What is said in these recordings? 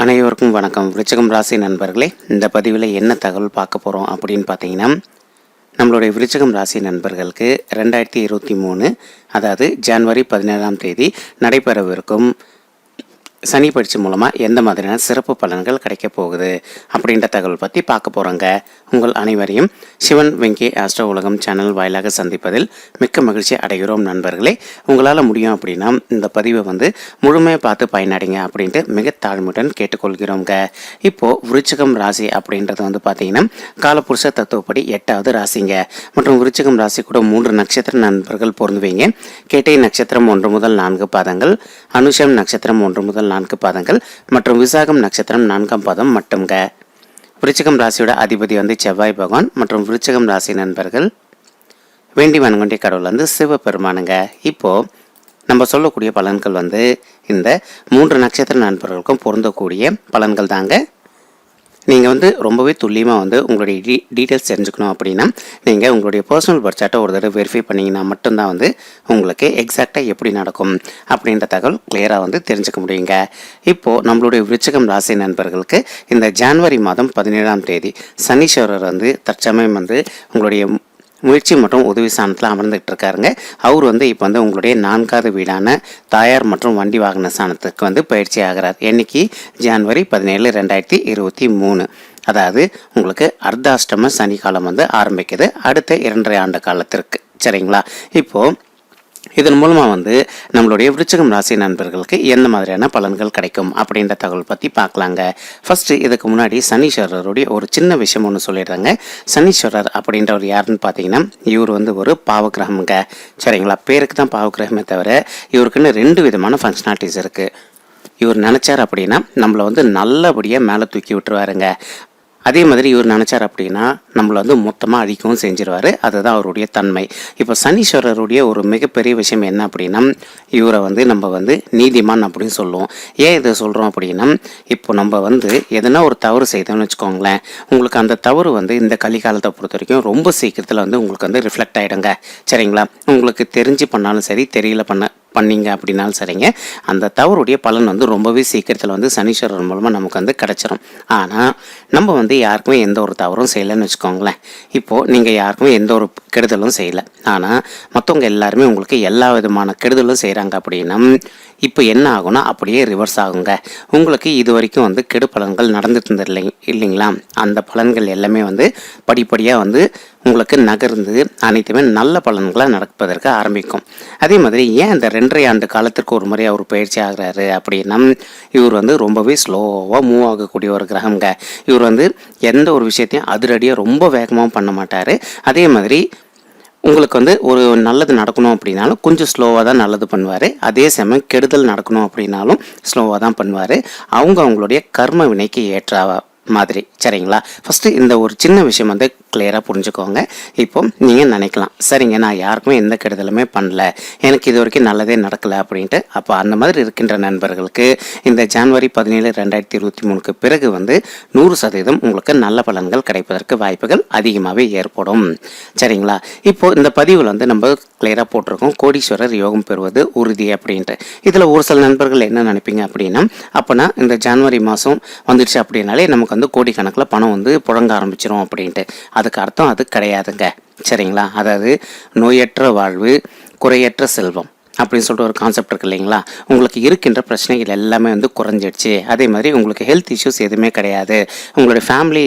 அனைவருக்கும் வணக்கம். விருச்சிகம் ராசி நண்பர்களே, இந்த பதிவில் என்ன தகவல் பார்க்க போகிறோம் அப்படின்னு பார்த்தீங்கன்னா, நம்மளுடைய விருச்சிகம் ராசி நண்பர்களுக்கு 2023 அதாவது ஜனவரி 17ஆம் தேதி நடைபெறவிருக்கும் சனி பயிற்சி மூலமாக எந்த மாதிரியான சிறப்பு பலன்கள் கிடைக்க போகுது அப்படின்ற தகவல் பற்றி பார்க்க போகிறோங்க. உங்கள் அனைவரையும் சிவன் வெங்கி ஆஸ்ட்ரோ உலகம் சேனல் வாயிலாக சந்திப்பதில் மிக்க மகிழ்ச்சி அடைகிறோம் நண்பர்களே. உங்களால் முடியும் அப்படின்னா இந்த பதிவை முழுமையாக பார்த்து பயனடைங்க அப்படின்ட்டு மிக தாழ்மையுடன் கேட்டுக்கொள்கிறோங்க. இப்போது விருச்சிகம் ராசி அப்படின்றது பார்த்தீங்கன்னா காலபுருஷ தத்துவப்படி 8வது ராசிங்க. மற்றும் விருச்சிகம் ராசி கூட 3 நட்சத்திர நண்பர்கள் பொருந்துவீங்க. கேட்டை நட்சத்திரம் 1 முதல் 4 பாதங்கள், அனுஷம் நட்சத்திரம் 1 முதல் 4 பாதங்கள் மற்றும் விசாகம் நட்சத்திரம் 4ஆம் பாதம் மட்டும்ங்க. விருச்சிகம் ராசியோட அதிபதி செவ்வாய் பகவான். மற்றும் விருச்சிகம் ராசி நண்பர்கள் வேண்டி வணங்கொண்டிய கடவுள் சிவபெருமானுங்க. இப்போ நம்ம சொல்லக்கூடிய பலன்கள் இந்த 3 நட்சத்திர நண்பர்களுக்கும் பொருந்தக்கூடிய பலன்கள் தாங்க. நீங்கள் ரொம்பவே துல்லியமாக உங்களுடைய டீட்டெயில்ஸ் தெரிஞ்சுக்கணும் அப்படின்னா நீங்கள் உங்களுடைய பர்சனல் பர்த் சார்ட்டை ஒரு தடவை வெரிஃபை பண்ணிங்கன்னா மட்டும்தான் உங்களுக்கு எக்ஸாக்டாக எப்படி நடக்கும் அப்படின்ற தகவல் கிளியராக தெரிஞ்சுக்க முடியுங்க. இப்போது நம்மளுடைய விருச்சிகம் ராசி நண்பர்களுக்கு இந்த ஜனவரி மாதம் 17ஆம் தேதி சனீஸ்வரர் தற்சமயம் உங்களுடைய முயற்சி மற்றும் உதவி ஸ்தானத்தில் அமர்ந்துகிட்டு இருக்காருங்க. அவர் இப்போ உங்களுடைய 4வது வீடான தாயார் மற்றும் வண்டி வாகன ஸ்தானத்துக்கு பயிற்சி ஆகிறார். என்னைக்கு? ஜனவரி 17, 2023. அதாவது உங்களுக்கு அர்த்தாஷ்டம சனி காலம் ஆரம்பிக்குது அடுத்த 2.5 ஆண்டு காலத்திற்கு. சரிங்களா? இப்போது இதன் மூலமாக நம்மளுடைய விருச்சிகம் ராசி நண்பர்களுக்கு எந்த மாதிரியான பலன்கள் கிடைக்கும் அப்படின்ற தகவல் பற்றி பார்க்கலாங்க. ஃபஸ்ட்டு இதுக்கு முன்னாடி சனீஸ்வரருடைய ஒரு சின்ன விஷயம் ஒன்று சொல்லிடுறாங்க. சனீஸ்வரர் அப்படின்றவர் யாருன்னு பார்த்தீங்கன்னா இவர் ஒரு பாவகிரகம்ங்க. சரிங்களா? பேருக்கு தான் பாவகிரகமே தவிர இவருக்குன்னு 2 விதமான ஃபங்க்ஷனாலிட்டிஸ் இருக்குது. இவர் நினச்சார் அப்படின்னா நம்மளை நல்லபடியாக மேலே தூக்கி விட்டுருவாருங்க. அதே மாதிரி இவர் நினச்சார் அப்படின்னா நம்மளை மொத்தமாக அழிக்கவும் செஞ்சிருவார். அதுதான் அவருடைய தன்மை. இப்போ சனீஸ்வரருடைய ஒரு மிகப்பெரிய விஷயம் என்ன அப்படின்னா இவரை நம்ம நீதிமான் அப்படின்னு சொல்லுவோம். ஏன் இதை சொல்கிறோம் அப்படின்னா இப்போ நம்ம எதனா ஒரு தவறு செய்தோம்னு வச்சுக்கோங்களேன், உங்களுக்கு அந்த தவறு இந்த கலிகாலத்தை பொறுத்த வரைக்கும் ரொம்ப சீக்கிரத்தில் உங்களுக்கு ரிஃப்ளெக்ட் ஆகிடுங்க. சரிங்களா? உங்களுக்கு தெரிஞ்சு பண்ணாலும் சரி, தெரியல பண்ணீங்க அப்படின்னாலும் சரிங்க, அந்த தவறுடைய பலன் ரொம்பவே சீக்கிரத்தில் சனீஸ்வரர் மூலமாக நமக்கு கிடச்சிரும். ஆனால் நம்ம யாருக்குமே எந்த ஒரு தவறும் செய்யலைன்னு வச்சுக்கோங்களேன். இப்போது நீங்கள் யாருக்குமே எந்த ஒரு கெடுதலும் செய்யலை, ஆனால் மற்றவங்க எல்லாருமே உங்களுக்கு எல்லா விதமான கெடுதலும் செய்கிறாங்க அப்படின்னா இப்போ என்ன ஆகும்னா அப்படியே ரிவர்ஸ் ஆகுங்க. உங்களுக்கு இது வரைக்கும் கெடு பலன்கள் நடந்துட்டு இருந்தது இல்லைங்களா? அந்த பலன்கள் எல்லாமே படிப்படியாக உங்களுக்கு நகர்ந்து அனைத்துமே நல்ல பலன்களாக நடப்பதற்கு ஆரம்பிக்கும். அதே மாதிரி ஏன் இந்த 2.5 ஆண்டு காலத்திற்கு ஒரு முறை அவர் பயிற்சி ஆகிறாரு அப்படின்னா இவர் ரொம்பவே ஸ்லோவாக மூவ் ஆகக்கூடிய ஒரு கிரகங்க. இவர் எந்த ஒரு விஷயத்தையும் அதிரடியாக ரொம்ப வேகமாக பண்ண மாட்டார். அதே மாதிரி உங்களுக்கு ஒரு நல்லது நடக்கணும் அப்படின்னாலும் கொஞ்சம் ஸ்லோவாக தான் நல்லது பண்ணுவார். அதே சமயம் கெடுதல் நடக்கணும் அப்படின்னாலும் ஸ்லோவாக தான் பண்ணுவார். அவங்களுடைய கர்ம வினைக்கு ஏற்ற மாதிரி. சரிங்களா? ஃபஸ்ட்டு இந்த ஒரு சின்ன விஷயம் கிளியராக புரிஞ்சுக்கோங்க. இப்போ நீங்கள் நினைக்கலாம், சரிங்க நான் யாருக்குமே எந்த கெடுதலுமே பண்ணல, எனக்கு இது வரைக்கும் நல்லதே நடக்கலை அப்படின்ட்டு. அப்போ அந்த மாதிரி இருக்கின்ற நண்பர்களுக்கு இந்த ஜனவரி 17, 2023க்கு பிறகு 100% உங்களுக்கு நல்ல பலன்கள் கிடைப்பதற்கு வாய்ப்புகள் அதிகமாகவே ஏற்படும். சரிங்களா? இப்போது இந்த பதிவில் நம்ம கிளியராக போட்டிருக்கோம், கோடீஸ்வரர் யோகம் பெறுவது உறுதி அப்படின்ட்டு. இதில் ஒரு சில நண்பர்கள் என்ன நினைப்பீங்க அப்படின்னா, அப்போனா இந்த ஜனவரி மாதம் வந்துடுச்சு அப்படின்னாலே நமக்கு கோடிக்கணக்கில் பணம் புழங்க ஆரம்பிச்சிடும் அப்படின்ட்டு. அதுக்கு அர்த்தம் அது கிடையாதுங்க. சரிங்களா? அதாவது நோயற்ற வாழ்வு குறையற்ற செல்வம் அப்படின்னு சொல்லிட்டு ஒரு கான்செப்ட் இருக்குது இல்லைங்களா? உங்களுக்கு இருக்கின்ற பிரச்சனைகள் எல்லாமே குறைஞ்சிடுச்சு. அதே மாதிரி உங்களுக்கு ஹெல்த் இஷ்யூஸ் எதுவுமே கிடையாது. உங்களுடைய ஃபேமிலி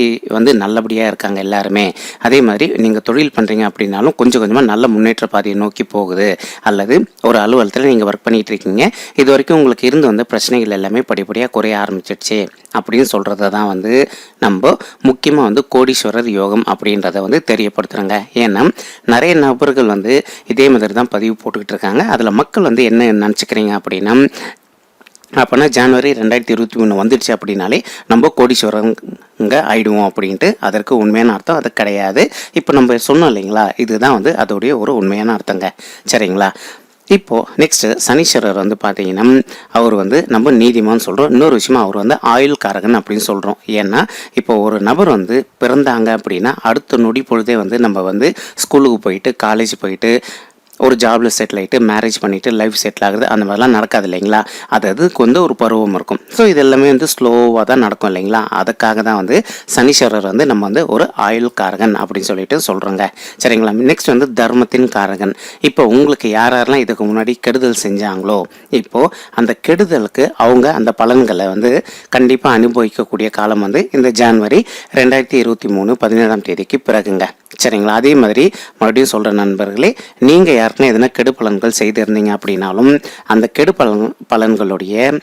நல்லபடியாக இருக்காங்க எல்லாருமே. அதே மாதிரி நீங்கள் தொழில் பண்ணுறீங்க அப்படின்னாலும் கொஞ்சம் கொஞ்சமாக நல்ல முன்னேற்ற பாதையை நோக்கி போகுது. அல்லது ஒரு அலுவலகத்தில் நீங்கள் ஒர்க் பண்ணிகிட்டு இருக்கீங்க, இது வரைக்கும் உங்களுக்கு இருந்து பிரச்சனைகள் எல்லாமே படிப்படியாக குறைய ஆரம்பிச்சிடுச்சு அப்படின்னு சொல்கிறத தான் நம்ம முக்கியமாக கோடீஸ்வரர் யோகம் அப்படின்றத தெரியப்படுத்துகிறாங்க. ஏன்னா நிறைய நபர்கள் இதே மாதிரி தான் பதிவு போட்டுக்கிட்டு இருக்காங்க. அதில் மக்கள் என்ன நினச்சிக்கிறீங்க அப்படின்னா அப்போனா ஜனவரி 2023 வந்துடுச்சு அப்படின்னாலே நம்ம கோடீஸ்வரங்க ஆயிடுவோம் அப்படின்ட்டு. அதற்கு உண்மையான அர்த்தம் அது கிடையாது. இப்போ நம்ம சொன்னோம் இல்லைங்களா, இதுதான் அதோடைய ஒரு உண்மையான அர்த்தங்க. சரிங்களா? இப்போது நெக்ஸ்ட்டு சனீஸ்வரர் பார்த்தீங்கன்னா அவர் நம்ம நீதிமான்னு சொல்கிறோம். இன்னொரு விஷயமா அவர் ஆயுள் காரகன் அப்படின்னு சொல்கிறோம். ஏன்னா இப்போ ஒரு நபர் பிறந்தாங்க அப்படின்னா அடுத்த நொடி பொழுதே நம்ம ஸ்கூலுக்கு போயிட்டு காலேஜ் போயிட்டு ஒரு ஜாபில் செட்டில் ஆகிட்டு மேரேஜ் பண்ணிவிட்டு லைஃப் செட்டில் ஆகுது அந்த மாதிரிலாம் நடக்காது இல்லைங்களா. அதுக்கு வந்து ஒரு பருவம் இருக்கும். ஸோ இது எல்லாமே வந்து ஸ்லோவாக தான் நடக்கும் இல்லைங்களா. அதுக்காக தான் வந்து சனீஸ்வரர் வந்து நம்ம வந்து ஒரு ஆயுள் காரகன் அப்படின்னு சொல்லிட்டு சொல்கிறோங்க. சரிங்களா. நெக்ஸ்ட் வந்து தர்மத்தின் காரகன். இப்போ உங்களுக்கு யாரெல்லாம் இதுக்கு முன்னாடி கெடுதல் செஞ்சாங்களோ இப்போது அந்த கெடுதலுக்கு அவங்க அந்த பலன்களை வந்து கண்டிப்பாக அனுபவிக்கக்கூடிய காலம் வந்து இந்த ஜனவரி 2023 17ஆம் தேதிக்கு பிறகுங்க. சரிங்களா. அதே மாதிரி மறுபடியும் சொல்கிற நண்பர்களே, நீங்கள் யாருக்குன்னா எதனா கெடு பலன்கள் செய்திருந்தீங்க அப்படின்னாலும் அந்த கெடு பலன்களுடைய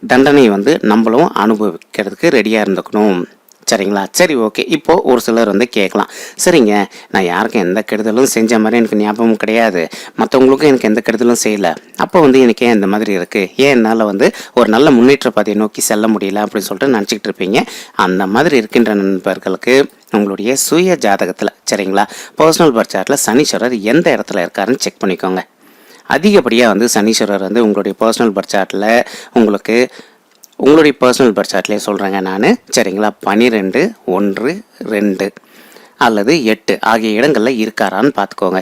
தண்டனை வந்து நம்மளும் அனுபவிக்கிறதுக்கு ரெடியாக இருந்துக்கணும். சரிங்களா. சரி, ஓகே. இப்போது ஒரு சிலர் வந்து கேட்கலாம், சரிங்க நான் யாருக்கும் எந்த கெடுதலும் செஞ்ச மாதிரி எனக்கு ஞாபகம் கிடையாது, மற்றவங்களுக்கும் எனக்கு எந்த கெடுதலும் செய்யலை, அப்போ வந்து எனக்கு ஏன் இந்த மாதிரி இருக்குது, ஏன் என்னால் வந்து ஒரு நல்ல முன்னேற்ற பாதையை நோக்கி செல்ல முடியல அப்படின்னு சொல்லிட்டு நினச்சிக்கிட்டு இருப்பீங்க. அந்த மாதிரி இருக்கின்ற நண்பர்களுக்கு உங்களுடைய சுய ஜாதகத்தில் சரிங்களா பர்சனல் பர்த் சார்ட்டில் சனீஸ்வரர் எந்த இடத்துல இருக்காருன்னு செக் பண்ணிக்கோங்க. அதிகப்படியாக வந்து சனீஸ்வரர் வந்து உங்களுடைய பர்சனல் பர்த் சார்ட்டில் உங்களுடைய பர்சனல் பர்த் சார்ட்லேயே சொல்கிறேங்க நான். சரிங்களா. 12, 1, 2 அல்லது 8 ஆகிய இடங்களில் இருக்காரான்னு பார்த்துக்கோங்க.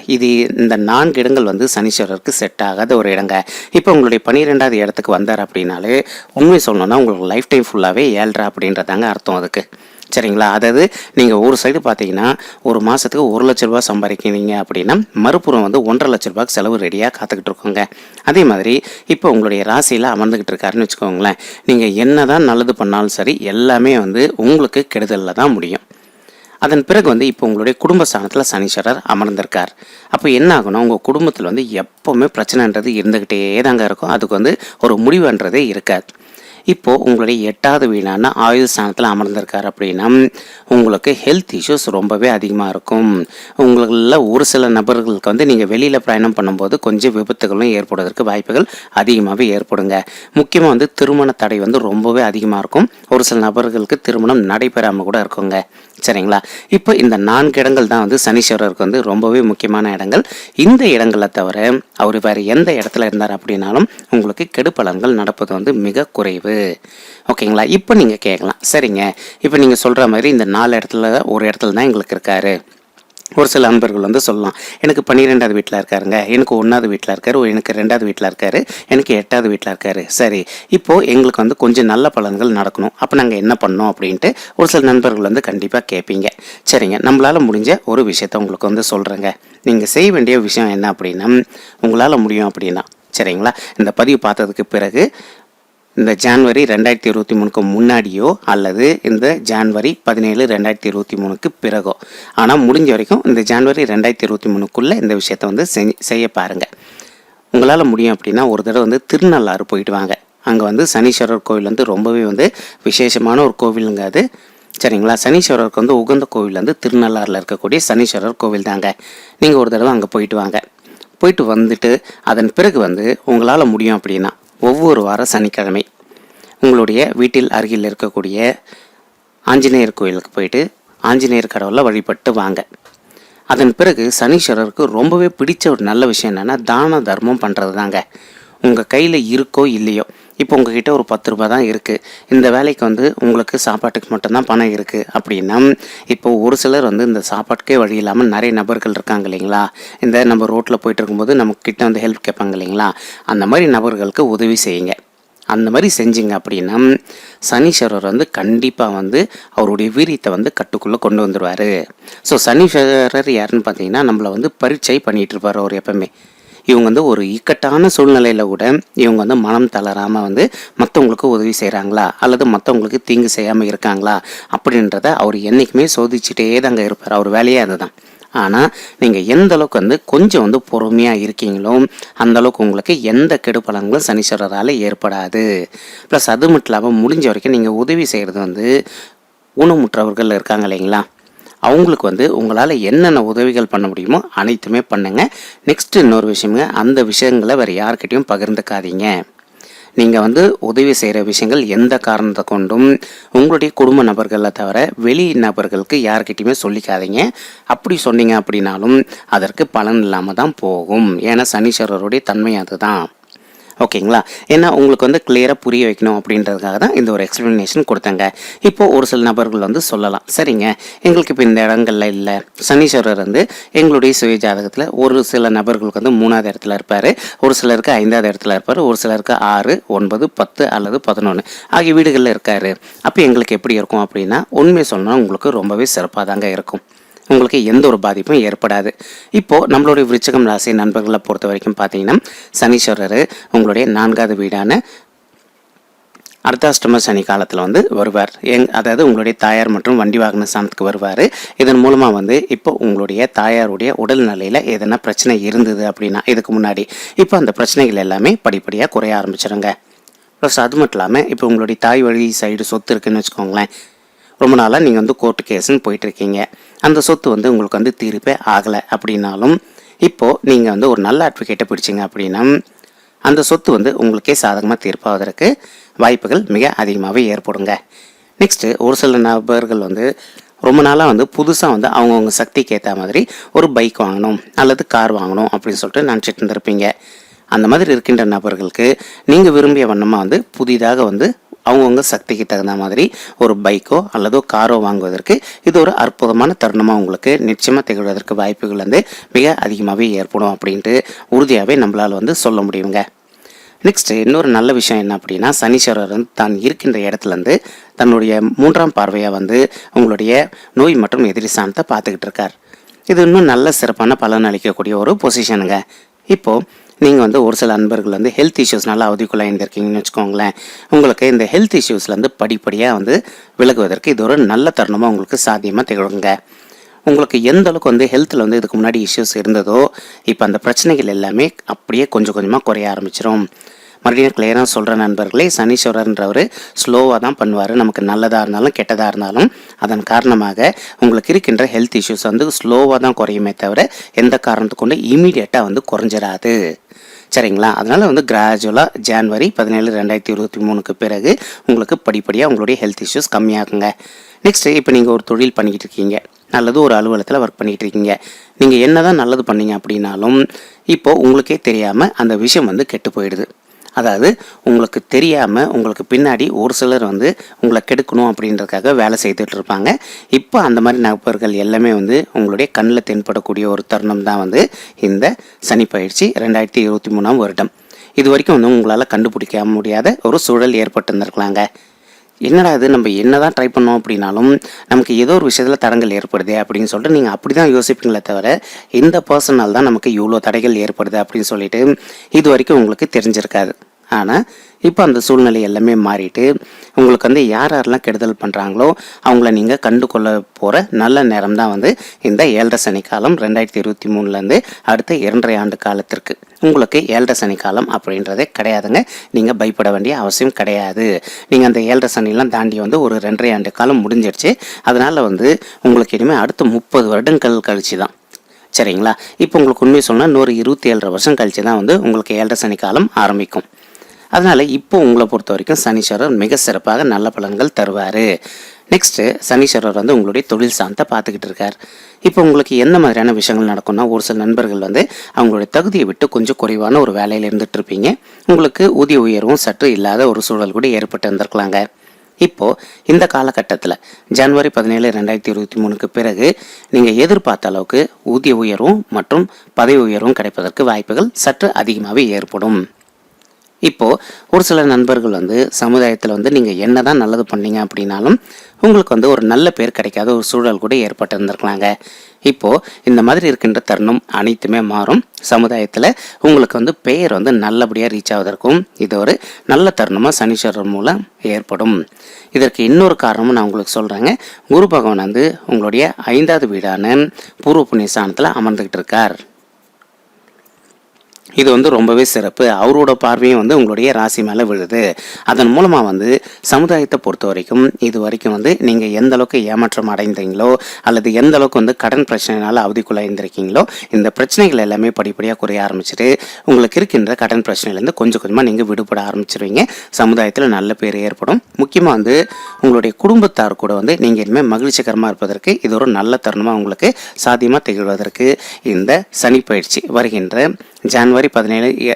இந்த 4 இடங்கள் வந்து சனீஸ்வரருக்கு செட் ஆகாத ஒரு இடங்க. இப்போ உங்களுடைய 12வது இடத்துக்கு வந்தார் அப்படின்னாலே உண்மை சொல்லணும்னா உங்களுக்கு லைஃப் டைம் ஃபுல்லாகவே 7 அப்படின்றதாங்க அர்த்தம் அதுக்கு. சரிங்களா. அதாவது நீங்கள் ஒரு சைடு பார்த்தீங்கன்னா ஒரு மாதத்துக்கு 1 லட்ச ரூபா சம்பாதிக்கிறீங்க அப்படின்னா மறுபுறம் வந்து 1.5 லட்ச ரூபாய்க்கு செலவு ரெடியாக காத்துக்கிட்டு இருக்கோங்க. அதே மாதிரி இப்போ உங்களுடைய ராசியில் அமர்ந்துக்கிட்டு இருக்காருன்னு வச்சுக்கோங்களேன், நீங்கள் என்ன தான் நல்லது பண்ணாலும் சரி எல்லாமே வந்து உங்களுக்கு கெடுதலில் தான் முடியும். அதன் பிறகு வந்து இப்போ உங்களுடைய குடும்ப ஸ்தானத்தில் சனீஸ்வரர் அமர்ந்திருக்கார். அப்போ என்ன ஆகணும், உங்கள் குடும்பத்தில் வந்து எப்போவுமே பிரச்சனைன்றது இருந்துக்கிட்டே தாங்க இருக்கும். அதுக்கு வந்து ஒரு முடிவுன்றதே இருக்காது. இப்போது உங்களுடைய 8வது வீடான ஆயுள் ஸ்தானத்தில் அமர்ந்திருக்கார் அப்படின்னா உங்களுக்கு ஹெல்த் இஷ்யூஸ் ரொம்பவே அதிகமாக இருக்கும். உங்களில் ஒரு சில நபர்களுக்கு வந்து நீங்கள் வெளியில் பிரயாணம் பண்ணும்போது கொஞ்சம் விபத்துகளும் ஏற்படுவதற்கு வாய்ப்புகள் அதிகமாகவே ஏற்படுங்க. முக்கியமாக வந்து திருமண தடை வந்து ரொம்பவே அதிகமாக இருக்கும். ஒரு சில நபர்களுக்கு திருமணம் நடைபெறாமல் கூட இருக்குங்க. சரிங்களா. இப்போ இந்த 4 இடங்கள் தான் வந்து சனீஸ்வரருக்கு வந்து ரொம்பவே முக்கியமான இடங்கள். இந்த இடங்களை தவிர அவர் வேறு எந்த இடத்துல இருந்தார் அப்படின்னாலும் உங்களுக்கு கெடு பலன்கள் நடப்பது வந்து மிக குறைவு. ஓகேங்களா. இப்போ நீங்கள் கேட்கலாம், சரிங்க இப்போ நீங்கள் சொல்கிற மாதிரி இந்த 4 இடத்துல ஒரு இடத்துல தான் எங்களுக்கு இருக்காரு. ஒரு சில நண்பர்கள் வந்து சொல்லலாம், எனக்கு 12வது வீட்டில் இருக்காருங்க, எனக்கு 1வது வீட்டில் இருக்காரு, எனக்கு 2வது வீட்டில் இருக்காரு, எனக்கு 8வது வீட்டில் இருக்காரு. சரி, இப்போது எங்களுக்கு வந்து கொஞ்சம் நல்ல பலன்கள் நடக்கணும், அப்போ நாங்கள் என்ன பண்ணோம் அப்படின்ட்டு ஒரு சில நண்பர்கள் வந்து கண்டிப்பாக கேட்பீங்க. சரிங்க, நம்மளால் முடிஞ்ச ஒரு விஷயத்த உங்களுக்கு வந்து சொல்கிறேங்க. நீங்கள் செய்ய வேண்டிய விஷயம் என்ன அப்படின்னா, உங்களால் முடியும் அப்படின்னா சரிங்களா, இந்த பதிவு பார்த்ததுக்கு பிறகு இந்த ஜனவரி 2023க்கு முன்னாடியோ அல்லது இந்த ஜனவரி 17, 2023க்கு பிறகோ, ஆனால் முடிஞ்ச வரைக்கும் இந்த ஜனவரி 2023க்குள்ளே இந்த விஷயத்தை வந்து செய்ய பாருங்கள். உங்களால் முடியும் அப்படின்னா ஒரு தடவை வந்து திருநள்ளாறு போயிட்டு வாங்க. அங்கே வந்து சனீஸ்வரர் கோவில் வந்து ரொம்பவே வந்து விசேஷமான ஒரு கோவிலுங்க அது. சரிங்களா. சனீஸ்வரருக்கு வந்து உகந்த கோவில் வந்து திருநள்ளாறில் இருக்கக்கூடிய சனீஸ்வரர் கோவில் தாங்க. நீங்கள் ஒரு தடவை அங்கே போயிட்டு வாங்க. போயிட்டு வந்துட்டு அதன் பிறகு வந்து உங்களால் முடியும் அப்படின்னா ஒவ்வொரு வாரம் சனிக்கிழமை உங்களுடைய வீட்டில் அருகில் இருக்கக்கூடிய ஆஞ்சநேயர் கோயிலுக்கு போயிட்டு ஆஞ்சநேயர் கடவுளை வழிபட்டு வாங்க. அதன் பிறகு சனீஸ்வரருக்கு ரொம்பவே பிடிச்ச ஒரு நல்ல விஷயம் என்னென்னா தான தர்மம் பண்ணுறது தாங்க. உங்கள் கையில் இருக்கோ இல்லையோ, இப்போ உங்ககிட்ட ஒரு 10 ரூபா தான் இருக்குது, இந்த வேலைக்கு வந்து உங்களுக்கு சாப்பாட்டுக்கு மட்டும்தான் பணம் இருக்குது அப்படின்னா, இப்போது ஒரு சிலர் வந்து இந்த சாப்பாட்டுக்கே வழி இல்லாமல் நிறைய நபர்கள் இருக்காங்க இல்லைங்களா. இந்த நம்ம ரோட்டில் போயிட்டு இருக்கும்போது நம்மக்கிட்ட வந்து ஹெல்ப் கேட்பாங்க இல்லைங்களா, அந்த மாதிரி நபர்களுக்கு உதவி செய்யுங்க. அந்த மாதிரி செஞ்சிங்க அப்படின்னா சனீஸ்வரர் வந்து கண்டிப்பாக வந்து அவருடைய வீரியத்தை வந்து கட்டுக்குள்ளே கொண்டு வந்துடுவார். ஸோ சனீஸ்வரர் யாருன்னு பார்த்தீங்கன்னா நம்மளை வந்து பரீட்சை பண்ணிகிட்டு இருப்பார் அவர் எப்பவுமே. இவங்க வந்து ஒரு இக்கட்டான சூழ்நிலையில் கூட இவங்க வந்து மனம் தளராமல் வந்து மற்றவங்களுக்கு உதவி செய்கிறாங்களா அல்லது மற்றவங்களுக்கு தீங்கு செய்யாமல் இருக்காங்களா அப்படின்றத அவர் என்றைக்குமே சோதிச்சுட்டே தாங்க இருப்பார். அவர் வேலையே அதுதான். ஆனால் நீங்கள் எந்த அளவுக்கு வந்து கொஞ்சம் வந்து பொறுமையாக இருக்கீங்களோ அந்தளவுக்கு உங்களுக்கு எந்த கெடு பலன்களும் சனீஸ்வரரால் ஏற்படாது. ப்ளஸ் அது மட்டும் இல்லாமல் முடிஞ்ச வரைக்கும் நீங்கள் உதவி செய்கிறது வந்து ஊனமுற்றவர்கள் இருக்காங்க இல்லைங்களா, அவங்களுக்கு வந்து உங்களால் என்னென்ன உதவிகள் பண்ண முடியுமோ அனைத்துமே பண்ணுங்கள். நெக்ஸ்ட் இன்னொரு விஷயங்க, அந்த விஷயங்களை வேறு யார்கிட்டையும் பகிர்ந்துக்காதீங்க. நீங்கள் வந்து உதவி செய்கிற விஷயங்கள் எந்த காரணத்தை கொண்டும் உங்களுடைய குடும்ப நபர்களை தவிர வெளி நபர்களுக்கு யார்கிட்டையுமே சொல்லிக்காதீங்க. அப்படி சொன்னீங்க அப்படின்னாலும் அதற்கு பலன் இல்லாமல் தான் போகும். ஏன்னா சனீஸ்வரருடைய தன்மை அதுதான். ஓகேங்களா? ஏன்னா உங்களுக்கு வந்து கிளியராக புரிய வைக்கணும் அப்படின்றதுக்காக தான் இந்த ஒரு எக்ஸ்ப்ளனேஷன் கொடுத்தேங்க. இப்போது ஒரு சில நபர்கள் வந்து சொல்லலாம், சரிங்க எங்களுக்கு இப்போ இந்த இடங்கள்ல இல்லை, சனீஸ்வரர் வந்து எங்களுடைய சுய ஜாதகத்தில் ஒரு சில நபர்களுக்கு வந்து 3வது இடத்துல இருப்பார், ஒரு சிலருக்கு 5வது இடத்துல இருப்பார், ஒரு சிலருக்கு 6, 9, 10 அல்லது 11 ஆகிய வீடுகளில் இருக்கார். அப்போ எங்களுக்கு எப்படி இருக்கும் அப்படின்னா, உண்மையை சொன்னால் உங்களுக்கு ரொம்பவே சிறப்பாக தாங்க இருக்கும். உங்களுக்கு எந்த ஒரு பாதிப்பும் ஏற்படாது. இப்போது நம்மளுடைய விருச்சிகம் ராசி நண்பர்களை பொறுத்த வரைக்கும் பார்த்தீங்கன்னா, சனீஸ்வரர் உங்களுடைய 4வது வீடான அர்த்தாஷ்டம சனி காலத்தில் வந்து வருவார். அதாவது உங்களுடைய தாயார் மற்றும் வண்டி வாகன ஸ்தானத்துக்கு வருவார். இதன் மூலமாக வந்து இப்போ உங்களுடைய தாயாருடைய உடல் நிலையில் எதனா பிரச்சனை இருந்தது அப்படின்னா இதுக்கு முன்னாடி, இப்போ அந்த பிரச்சனைகள் எல்லாமே படிப்படியாக குறைய ஆரம்பிச்சிடுங்க. ப்ளஸ் அது மட்டும் இல்லாமல் இப்போ உங்களுடைய தாய் வழி சைடு சொத்து இருக்குதுன்னு வச்சுக்கோங்களேன், ரொம்ப நாளாக நீங்கள் வந்து கோர்ட்டு கேஸுன்னு போயிட்டுருக்கீங்க, அந்த சொத்து வந்து உங்களுக்கு வந்து தீர்ப்பே ஆகலை அப்படின்னாலும், இப்போது நீங்கள் வந்து ஒரு நல்ல அட்வொகேட்டை பிடிச்சிங்க அப்படின்னா அந்த சொத்து வந்து உங்களுக்கே சாதகமாக தீர்ப்பாவதற்கு வாய்ப்புகள் மிக அதிகமாகவே ஏற்படுங்க. நெக்ஸ்ட்டு ஒரு சில நபர்கள் வந்து ரொம்ப நாளாக வந்து புதுசாக வந்து அவங்கவுங்க சக்திக்கு ஏற்ற மாதிரி ஒரு பைக் வாங்கணும் அல்லது கார் வாங்கணும் அப்படின்னு சொல்லிட்டு நினச்சிட்டு இருந்திருப்பீங்க. அந்த மாதிரி இருக்கின்ற நபர்களுக்கு நீங்கள் விரும்பிய வண்ணமாக வந்து புதிதாக வந்து அவங்கவுங்க சக்திக்கு தகுந்த மாதிரி ஒரு பைக்கோ அல்லதோ காரோ வாங்குவதற்கு இது ஒரு அற்புதமான தருணமாக உங்களுக்கு நிச்சயமாக திகழ்வதற்கு வாய்ப்புகள் வந்து மிக அதிகமாகவே ஏற்படும் அப்படின்ட்டு உறுதியாகவே நம்மளால் வந்து சொல்ல முடியுங்க. நெக்ஸ்ட்டு இன்னொரு நல்ல விஷயம் என்ன அப்படின்னா, சனீஸ்வரர் வந்து தான் இருக்கின்ற இடத்துலேருந்து தன்னுடைய 3ஆம் பார்வையாக வந்து உங்களுடைய நோய் மற்றும் எதிரி ஸ்தானத்தை பார்த்துக்கிட்டு இருக்கார். இது இன்னும் நல்ல சிறப்பான பலன் அளிக்கக்கூடிய ஒரு பொசிஷனுங்க. இப்போது நீங்கள் வந்து ஒரு சில நண்பர்கள் வந்து ஹெல்த் இஷ்யூஸ்னால அவதிக்குள்ளாயிருந்திருக்கீங்கன்னு வச்சுக்கோங்களேன், உங்களுக்கு இந்த ஹெல்த் இஷ்யூஸ்லேருந்து படிப்படியாக வந்து விலகுவதற்கு இது ஒரு நல்ல தருணமாக உங்களுக்கு சாத்தியமாக திகழுங்க. உங்களுக்கு எந்த அளவுக்கு வந்து ஹெல்த்தில் வந்து இதுக்கு முன்னாடி இஷ்யூஸ் இருந்ததோ, இப்போ அந்த பிரச்சனைகள் எல்லாமே அப்படியே கொஞ்சம் கொஞ்சமாக குறைய ஆரம்பிச்சிடும். மறுபடியும் கிளியராக சொல்கிற நண்பர்களே, சனீஸ்வரர்ன்றவர் ஸ்லோவாக தான் பண்ணுவார். நமக்கு நல்லதாக இருந்தாலும் கெட்டதாக இருந்தாலும் அதன் காரணமாக உங்களுக்கு இருக்கின்ற ஹெல்த் இஷ்யூஸ் வந்து ஸ்லோவாக தான் குறையுமே தவிர எந்த காரணத்துக்கு கொண்டு இமீடியட்டாக வந்து குறைஞ்சிடாது. சரிங்களா? அதனால் வந்து கிராஜுவலாக ஜான்வரி 17, 2023க்கு பிறகு உங்களுக்கு படிப்படியாக உங்களுடைய ஹெல்த் இஷ்யூஸ் கம்மியாகுங்க. நெக்ஸ்ட்டு இப்போ நீங்கள் ஒரு தொழில் பண்ணிக்கிட்டு இருக்கீங்க அல்லது ஒரு அலுவலகத்தில் ஒர்க் பண்ணிகிட்டு இருக்கீங்க, நீங்கள் என்ன தான் நல்லது பண்ணீங்க அப்படின்னாலும் இப்போது உங்களுக்கே தெரியாமல் அந்த விஷயம் வந்து கெட்டு போயிடுது. அதாவது உங்களுக்கு தெரியாமல் உங்களுக்கு பின்னாடி ஒரு சிலர் வந்து உங்களை கெடுக்கணும் அப்படின்றதுக்காக வேலை செய்துட்டு இருப்பாங்க. இப்போ அந்த மாதிரி நபர்கள் எல்லாமே வந்து உங்களுடைய கண்ணில் தென்படக்கூடிய ஒரு தருணம் தான் வந்து இந்த சனி பயிற்சி 2023ஆம் வருடம். இது வரைக்கும் வந்து உங்களால் கண்டுபிடிக்க முடியாத ஒரு சூழல் ஏற்பட்டு இருந்திருக்கலாங்க. என்னடா இது, நம்ம என்ன தான் ட்ரை பண்ணோம் அப்படின்னாலும் நமக்கு ஏதோ ஒரு விஷயத்தில் தடங்கள் ஏற்படுது அப்படின்னு சொல்லிட்டு நீங்கள் அப்படி தான் யோசிப்பீங்களே தவிர இந்த பர்சனால் தான் நமக்கு இவ்வளோ தடைகள் ஏற்படுது அப்படின்னு சொல்லிட்டு இது வரைக்கும் உங்களுக்கு தெரிஞ்சிருக்காது. ஆனால் இப்போ அந்த சூழ்நிலை எல்லாமே மாறிட்டு உங்களுக்கு வந்து யார் யாரெல்லாம் கெடுதல் பண்ணுறாங்களோ அவங்கள நீங்கள் கண்டு கொள்ள போகிற நல்ல நேரம் தான் வந்து இந்த 7.5 சனி காலம் 2023லேருந்து அடுத்த 2.5 ஆண்டு காலத்திற்கு. உங்களுக்கு 7.5 சனி காலம் அப்படின்றதே கிடையாதுங்க. நீங்கள் பயப்பட வேண்டிய அவசியம் கிடையாது. நீங்கள் அந்த 7.5 சனிலாம் தாண்டி வந்து ஒரு 2.5 ஆண்டு காலம் முடிஞ்சிடுச்சு. அதனால் வந்து உங்களுக்கு இனிமேல் அடுத்த 30 வருடங்கள் கழிச்சு தான். சரிங்களா? இப்போ உங்களுக்கு உண்மையை சொன்னால் இன்னொரு 27 வருஷம் கழிச்சு தான் வந்து உங்களுக்கு 7.5 சனி காலம் ஆரம்பிக்கும். அதனால் இப்போ உங்களை பொறுத்த வரைக்கும் சனீஸ்வரர் மிக சிறப்பாக நல்ல பலன்கள் தருவார். நெக்ஸ்ட்டு சனீஸ்வரர் வந்து உங்களுடைய தொழில் சார்ந்த பார்த்துக்கிட்டு இருக்கார். இப்போ உங்களுக்கு எந்த மாதிரியான விஷயங்கள் நடக்கும்னா, ஒரு சில நண்பர்கள் வந்து அவங்களுடைய தகுதியை விட்டு கொஞ்சம் குறைவான ஒரு வேலையில் இருந்துகிட்டு இருப்பீங்க. உங்களுக்கு ஊதிய உயர்வும் சற்று இல்லாத ஒரு சூழல் கூட ஏற்பட்டு இருந்திருக்கலாங்க. இப்போது இந்த காலகட்டத்தில் ஜனவரி 17, 2023க்கு பிறகு நீங்கள் எதிர்பார்த்த அளவுக்கு ஊதிய உயர்வும் மற்றும் பதவி உயர்வும் கிடைப்பதற்கு வாய்ப்புகள் சற்று அதிகமாகவே ஏற்படும். இப்போது ஒரு சில நண்பர்கள் வந்து சமுதாயத்தில் வந்து நீங்கள் என்ன தான் நல்லது பண்ணீங்க அப்படின்னாலும் உங்களுக்கு வந்து ஒரு நல்ல பேர் கிடைக்காத ஒரு சூழல் கூட ஏற்பட்டு இருந்திருக்கலாங்க. இப்போது இந்த மாதிரி இருக்கின்ற தருணம் அனைத்துமே மாறும். சமுதாயத்தில் உங்களுக்கு வந்து பெயர் வந்து நல்லபடியாக ரீச் ஆவதற்கும் இது ஒரு நல்ல தருணமாக சனீஸ்வரர் மூலம் ஏற்படும். இதற்கு இன்னொரு காரணமும் நான் உங்களுக்கு சொல்கிறேங்க. குரு பகவான் வந்து உங்களுடைய 5வது வீடான பூர்வ புண்ணிய ஸ்தானத்தில் அமர்ந்துக்கிட்டு இருக்கார். இது வந்து ரொம்பவே சிறப்பு. அவரோட பார்வையும் வந்து உங்களுடைய ராசி மேலே விழுது. அதன் மூலமாக வந்து சமுதாயத்தை பொறுத்த வரைக்கும் இது வரைக்கும் வந்து நீங்கள் எந்த அளவுக்கு ஏமாற்றம் அடைந்தீங்களோ அல்லது எந்த அளவுக்கு வந்து கடன் பிரச்சனைனால அவதிக்குள்ளாயிருந்திருக்கீங்களோ இந்த பிரச்சனைகள் எல்லாமே படிப்படியாக குறைய ஆரம்பிச்சுட்டு உங்களுக்கு இருக்கின்ற கடன் பிரச்சனையிலேருந்து கொஞ்சம் கொஞ்சமாக நீங்கள் விடுபட ஆரம்பிச்சிருவீங்க. சமுதாயத்தில் நல்ல பேர் ஏற்படும். முக்கியமாக வந்து உங்களுடைய குடும்பத்தார் கூட வந்து நீங்கள் இனிமேல் மகிழ்ச்சிகரமாக இருப்பதற்கு இது ஒரு நல்ல தருணமாக உங்களுக்கு சாத்தியமாக திகழ்வதற்கு இந்த சனி பயிற்சி வருகின்ற ஜனவரி 17,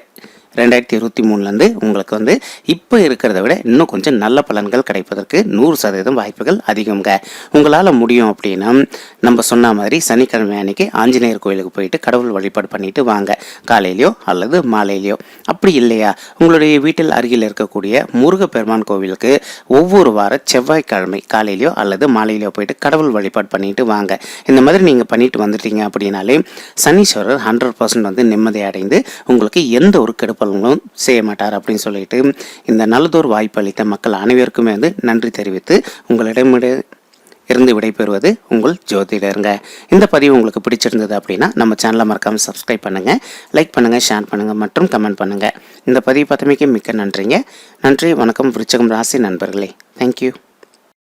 2023லேருந்து உங்களுக்கு வந்து இப்போ இருக்கிறத விட இன்னும் கொஞ்சம் நல்ல பலன்கள் கிடைப்பதற்கு 100% வாய்ப்புகள் அதிகங்க. உங்களால் முடியும் அப்படின்னா நம்ம சொன்ன மாதிரி சனிக்கிழமை அன்னைக்கு ஆஞ்சநேயர் கோயிலுக்கு போயிட்டு கடவுள் வழிபாடு பண்ணிட்டு வாங்க, காலையிலையோ அல்லது மாலையிலையோ. அப்படி இல்லையா, உங்களுடைய வீட்டில் அருகில் இருக்கக்கூடிய முருகப்பெருமான் கோவிலுக்கு ஒவ்வொரு வார செவ்வாய்க்கிழமை காலையிலையோ அல்லது மாலையிலையோ போயிட்டு கடவுள் வழிபாடு பண்ணிட்டு வாங்க. இந்த மாதிரி நீங்கள் பண்ணிட்டு வந்துட்டீங்க அப்படின்னாலே சனீஸ்வரர் 100% வந்து நிம்மதி அடைந்து உங்களுக்கு எந்த ஒரு கெடுப்பலும் செய்ய மாட்டார் அப்படின்னு சொல்லிட்டு இந்த நல்லதொரு வாய்ப்பு அளித்த மக்கள் அனைவருக்குமே வந்து நன்றி தெரிவித்து உங்களிடமிட இருந்து விடைபெறுவது உங்கள் ஜோதிடருங்க. இந்த பதிவு உங்களுக்கு பிடிச்சிருந்தது அப்படின்னா நம்ம சேனலை மறக்காமல் சப்ஸ்கிரைப் பண்ணுங்கள், லைக் பண்ணுங்கள், ஷேர் பண்ணுங்கள் மற்றும் கமெண்ட் பண்ணுங்கள். இந்த பதிவு பார்த்தமைக்கு மிக்க நன்றிங்க. நன்றி, வணக்கம் விருச்சிகம் ராசி நண்பர்களே. தேங்க்யூ.